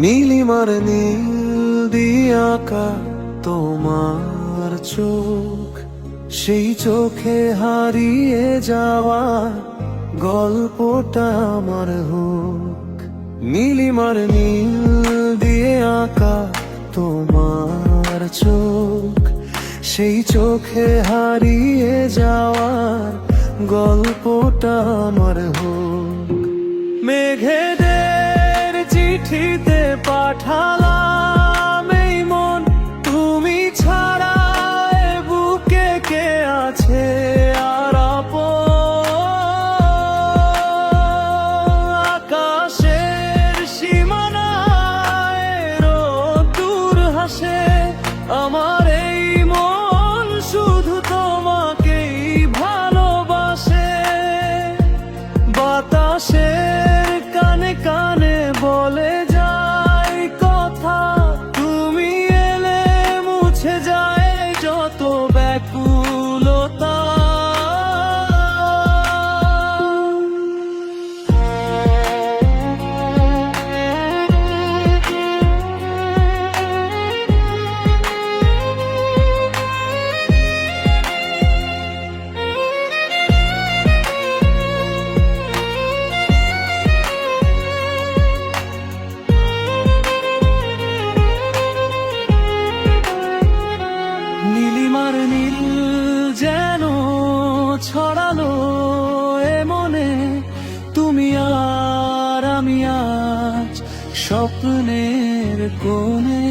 নীলিমার নীল দিয়ে আঁকা তোমার চোখ, সেই চোখে হারিয়ে যাওয়া গল্পটা আমার হোক। নীলিমার নীল দিয়ে আঁকা তোমার চোখ, সেই চোখে হারিয়ে যাওয়ার গল্পটা আমার হোক। মেঘেদের চিঠিতে পাঠালাম এই মন, তুমি ছাড়া এ বুকে কে আছে আর আপন। আকাশের সীমানায় রোদ্দুর হাসে, আমার এই মন শুধু তোমাকেই ভালোবাসে। বাতাসের কানে কানে বলে যায় কথা, তুমি এলে মুছে যায় যত ব্যাকুলতা। নীলিমার নীল যেন ছড়ালো এ মনে, তুমি আর আমি আজ স্বপ্নের কোণে।